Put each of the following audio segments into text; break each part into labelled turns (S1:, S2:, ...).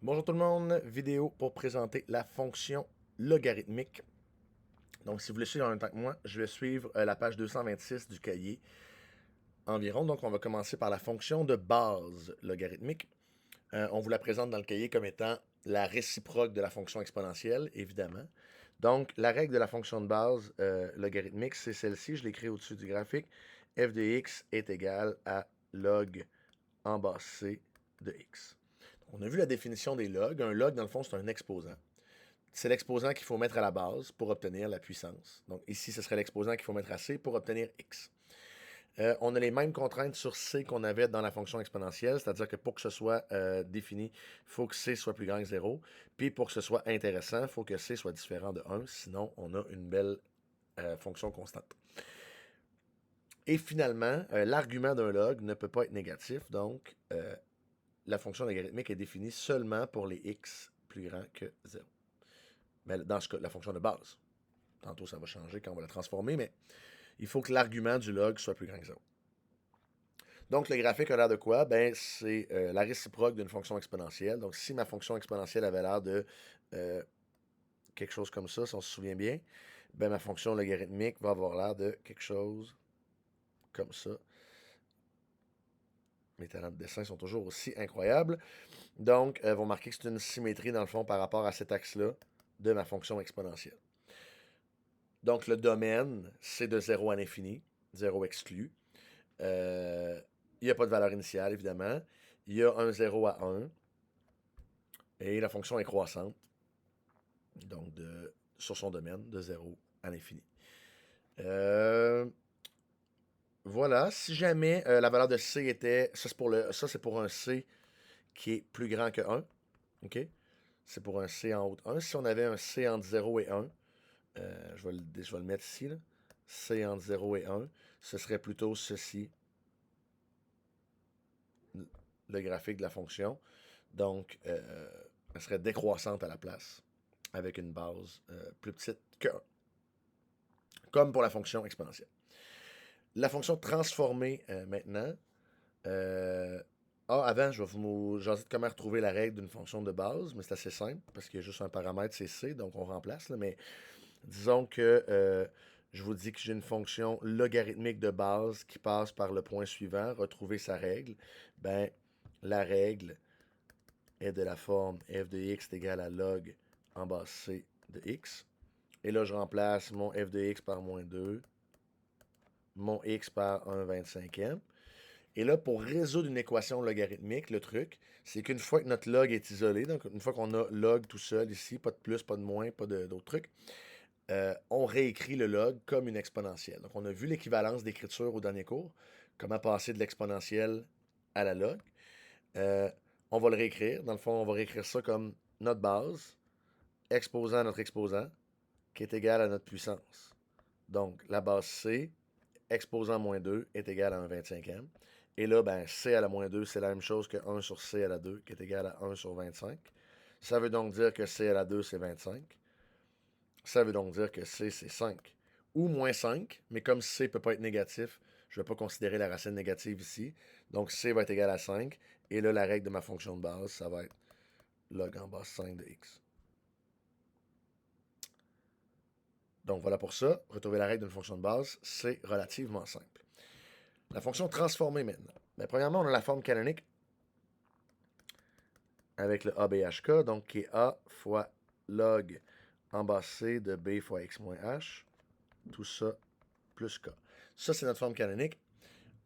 S1: Bonjour tout le monde, vidéo pour présenter la fonction logarithmique. Donc si vous voulez suivre en même temps que moi, je vais suivre la page 226 du cahier environ. Donc on va commencer par la fonction de base logarithmique. On vous la présente dans le cahier comme étant la réciproque de la fonction exponentielle, évidemment. Donc la règle de la fonction de base logarithmique, c'est celle-ci, je l'écris au-dessus du graphique. F de x est égal à log en base c de x. On a vu la définition des logs. Un log, dans le fond, c'est un exposant. C'est l'exposant qu'il faut mettre à la base pour obtenir la puissance. Donc ici, ce serait l'exposant qu'il faut mettre à C pour obtenir X. On a les mêmes contraintes sur C qu'on avait dans la fonction exponentielle, c'est-à-dire que pour que ce soit défini, il faut que C soit plus grand que 0. Puis pour que ce soit intéressant, il faut que C soit différent de 1, sinon on a une belle fonction constante. Et finalement, l'argument d'un log ne peut pas être négatif, donc la fonction logarithmique est définie seulement pour les x plus grands que 0. Mais dans ce cas, la fonction de base. Tantôt, ça va changer quand on va la transformer, mais il faut que l'argument du log soit plus grand que 0. Donc, le graphique a l'air de quoi? Ben, c'est la réciproque d'une fonction exponentielle. Donc, si ma fonction exponentielle avait l'air de euh, quelque chose comme ça, si on se souvient bien, ben, ma fonction logarithmique va avoir l'air de quelque chose comme ça. Mes talents de dessin sont toujours aussi incroyables. Donc, vont marquer que c'est une symétrie, dans le fond, par rapport à cet axe-là de ma fonction exponentielle. Donc, le domaine, c'est de 0 à l'infini, 0 exclu. Il n'y a pas de valeur initiale, évidemment. Il y a un 0 à 1. Et la fonction est croissante. Donc, sur son domaine, de 0 à l'infini. Voilà. Si jamais la valeur de C était. Ça, c'est pour un C qui est plus grand que 1. OK? C'est pour un C en haut de 1. Si on avait un C entre 0 et 1, je vais le mettre ici, là. C entre 0 et 1, ce serait plutôt ceci, le graphique de la fonction. Donc, elle serait décroissante à la place, avec une base plus petite que 1, comme pour la fonction exponentielle. La fonction transformée maintenant. Euh, avant, je vais vous jaser de comment retrouver la règle d'une fonction de base, mais c'est assez simple, parce qu'il y a juste un paramètre, c'est C, donc on remplace, là, mais disons que je vous dis que j'ai une fonction logarithmique de base qui passe par le point suivant, retrouver sa règle. Ben, la règle est de la forme f de x est égal à log en base c de x. Et là, je remplace mon f de x par moins 2, mon x par 1/25e. Et là, pour résoudre une équation logarithmique, le truc, c'est qu'une fois que notre log est isolé, donc une fois qu'on a log tout seul ici, pas de plus, pas de moins, pas d'autres trucs, on réécrit le log comme une exponentielle. Donc, on a vu l'équivalence d'écriture au dernier cours, comment passer de l'exponentielle à la log. Euh, on va le réécrire. Dans le fond, on va réécrire ça comme notre base, exposant à notre exposant, qui est égal à notre puissance. Donc, la base C, exposant moins 2, est égal à 1/25e. Et là, ben, C à la moins 2, c'est la même chose que 1 sur C à la 2, qui est égal à 1 sur 25. Ça veut donc dire que C à la 2, c'est 25. Ça veut donc dire que C, c'est 5. Ou moins 5, mais comme C ne peut pas être négatif, je ne vais pas considérer la racine négative ici. Donc C va être égal à 5. Et là, la règle de ma fonction de base, ça va être log en base 5 de x. Donc voilà pour ça. Retrouver la règle d'une fonction de base, c'est relativement simple. La fonction transformée maintenant. Bien, premièrement, on a la forme canonique avec le ABHK, donc qui est A fois log en base C de B fois x moins h. Tout ça plus K. Ça, c'est notre forme canonique.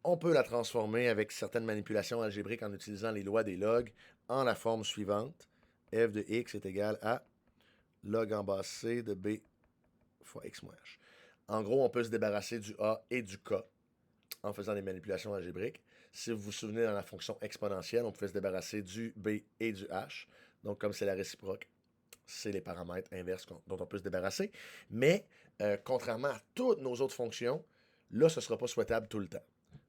S1: On peut la transformer avec certaines manipulations algébriques en utilisant les lois des logs en la forme suivante. F de x est égal à log en base C de B fois x moins h. En gros, on peut se débarrasser du A et du K en faisant des manipulations algébriques. Si vous vous souvenez, dans la fonction exponentielle, on pouvait se débarrasser du B et du H. Donc, comme c'est la réciproque, c'est les paramètres inverses dont on peut se débarrasser. Mais, contrairement à toutes nos autres fonctions, là, ce ne sera pas souhaitable tout le temps.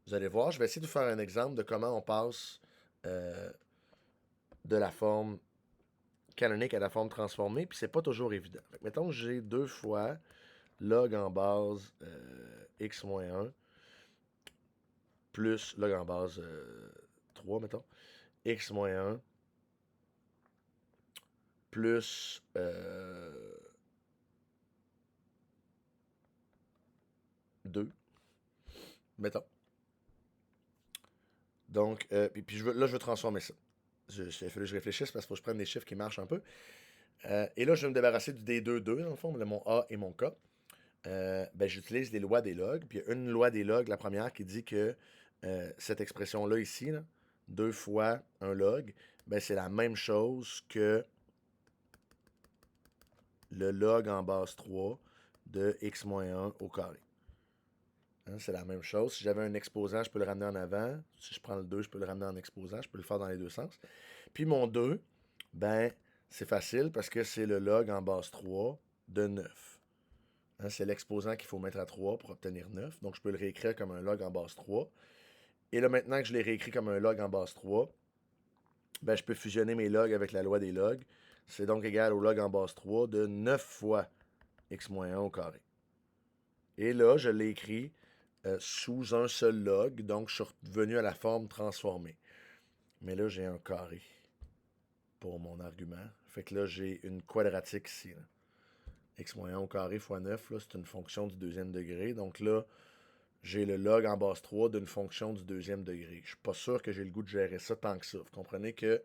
S1: Vous allez voir, je vais essayer de vous faire un exemple de comment on passe de la forme canonique à la forme transformée, puis c'est pas toujours évident. Mettons que j'ai deux fois log en base x moins 1 plus log en base 3, mettons, x moins 1 plus 2, mettons. Donc, puis je veux transformer ça. Il a fallu que je réfléchisse parce qu'il faut que je prenne des chiffres qui marchent un peu. Et là, je vais me débarrasser du D2, dans le fond, de mon A et mon K. J'utilise les lois des logs. Puis il y a une loi des logs, la première, qui dit que cette expression-là ici, là, 2 fois un log, c'est la même chose que le log en base 3 de x moins 1 au carré. Hein, c'est la même chose. Si j'avais un exposant, je peux le ramener en avant. Si je prends le 2, je peux le ramener en exposant. Je peux le faire dans les deux sens. Puis mon 2, c'est facile parce que c'est le log en base 3 de 9. Hein, c'est l'exposant qu'il faut mettre à 3 pour obtenir 9. Donc, je peux le réécrire comme un log en base 3. Et là, maintenant que je l'ai réécrit comme un log en base 3, je peux fusionner mes logs avec la loi des logs. C'est donc égal au log en base 3 de 9 fois x moins 1 au carré. Et là, je l'ai écrit sous un seul log, donc je suis revenu à la forme transformée. Mais là, j'ai un carré pour mon argument. Fait que là, j'ai une quadratique ici. Là. X moins 1 au carré fois 9, là, c'est une fonction du deuxième degré. Donc là, j'ai le log en base 3 d'une fonction du deuxième degré. Je suis pas sûr que j'ai le goût de gérer ça tant que ça. Vous comprenez que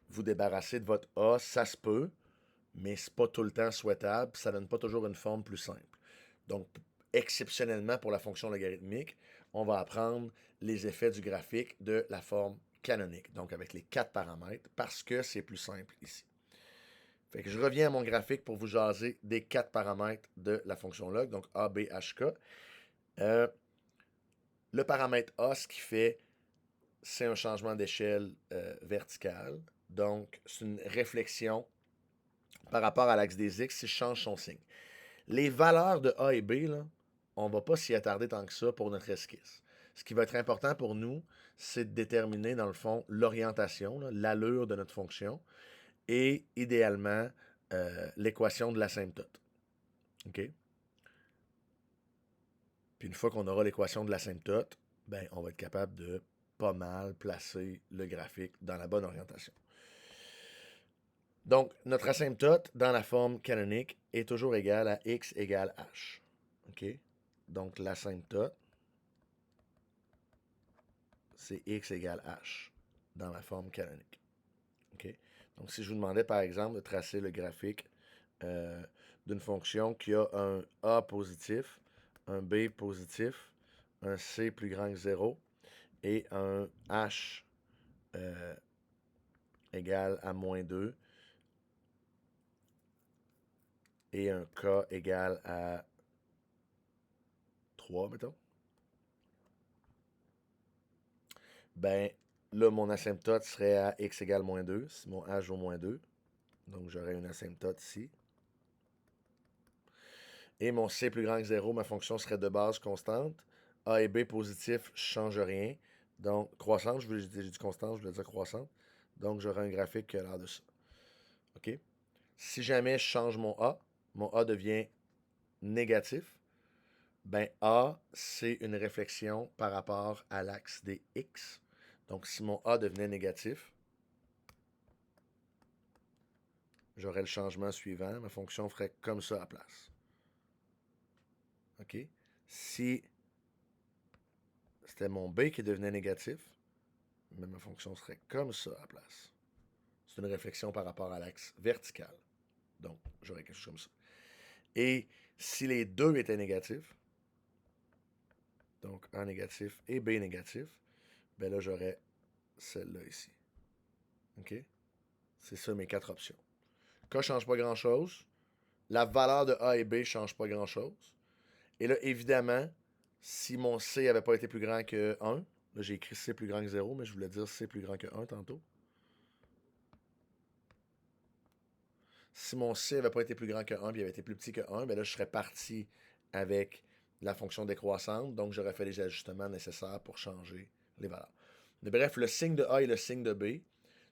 S1: vous débarrasser de votre A, ça se peut, mais c'est pas tout le temps souhaitable, ça donne pas toujours une forme plus simple. Donc, exceptionnellement pour la fonction logarithmique, on va apprendre les effets du graphique de la forme canonique, donc avec les 4 paramètres, parce que c'est plus simple ici. Fait que je reviens à mon graphique pour vous jaser des 4 paramètres de la fonction log, donc A, B, H, K. Le paramètre A, ce qu'il fait, c'est un changement d'échelle verticale. Donc, c'est une réflexion par rapport à l'axe des X si je change son signe. Les valeurs de A et B, là, on ne va pas s'y attarder tant que ça pour notre esquisse. Ce qui va être important pour nous, c'est de déterminer, dans le fond, l'orientation, l'allure de notre fonction et, idéalement, l'équation de l'asymptote. OK? Puis une fois qu'on aura l'équation de l'asymptote, on va être capable de pas mal placer le graphique dans la bonne orientation. Donc, notre asymptote dans la forme canonique est toujours égal à x égale h. OK? Donc, l'asymptote, c'est x égale h dans la forme canonique. OK? Donc, si je vous demandais, par exemple, de tracer le graphique d'une fonction qui a un a positif, un b positif, un c plus grand que 0 et un h égal à moins 2 et un k égal à 3, mettons. Là, mon asymptote serait à x égale moins 2, si mon h vaut moins 2. Donc, j'aurais une asymptote ici. Et mon c plus grand que 0, ma fonction serait de base constante. A et B positif, je ne change rien. Donc, croissante, j'ai dit constante, je voulais dire croissante. Donc, j'aurai un graphique qui a l'air de ça. OK? Si jamais je change mon A devient négatif. A, c'est une réflexion par rapport à l'axe des X. Donc, si mon A devenait négatif, j'aurais le changement suivant. Ma fonction ferait comme ça à place. OK? Si c'était mon B qui devenait négatif, ma fonction serait comme ça à place. C'est une réflexion par rapport à l'axe vertical. Donc, j'aurais quelque chose comme ça. Et si les deux étaient négatifs, donc A négatif et B négatif, là, j'aurais celle-là ici. OK? C'est ça mes 4 options. K ne change pas grand-chose. La valeur de A et B ne change pas grand-chose. Et là, évidemment, si mon C n'avait pas été plus grand que 1, là, j'ai écrit C plus grand que 0, mais je voulais dire C plus grand que 1 tantôt. Si mon C n'avait pas été plus grand que 1 et il avait été plus petit que 1, là, je serais parti avec la fonction décroissante. Donc, j'aurais fait les ajustements nécessaires pour changer les valeurs. Mais bref, le signe de A et le signe de B,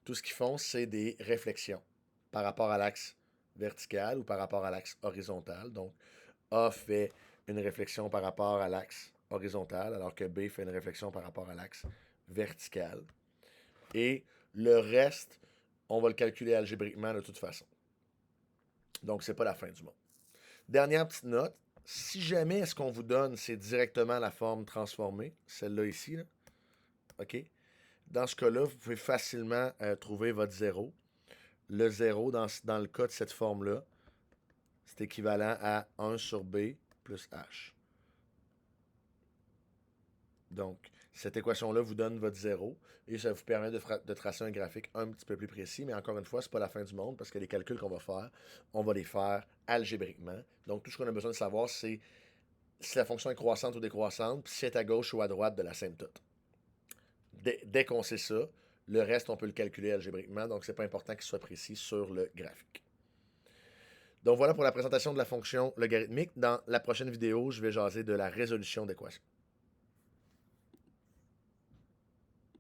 S1: tout ce qu'ils font, c'est des réflexions par rapport à l'axe vertical ou par rapport à l'axe horizontal. Donc, A fait une réflexion par rapport à l'axe horizontal, alors que B fait une réflexion par rapport à l'axe vertical. Et le reste, on va le calculer algébriquement de toute façon. Donc, c'est pas la fin du monde. Dernière petite note, si jamais ce qu'on vous donne, c'est directement la forme transformée, celle-là ici, là, OK? Dans ce cas-là, vous pouvez facilement trouver votre 0. Le 0, dans le cas de cette forme-là, c'est équivalent à 1 sur B plus H. Donc, cette équation-là vous donne votre 0 et ça vous permet de tracer un graphique un petit peu plus précis. Mais encore une fois, ce n'est pas la fin du monde parce que les calculs qu'on va faire, on va les faire algébriquement. Donc, tout ce qu'on a besoin de savoir, c'est si la fonction est croissante ou décroissante, puis si elle est à gauche ou à droite de la symptote. Dès qu'on sait ça, le reste, on peut le calculer algébriquement. Donc, ce n'est pas important qu'il soit précis sur le graphique. Donc, voilà pour la présentation de la fonction logarithmique. Dans la prochaine vidéo, je vais jaser de la résolution d'équations.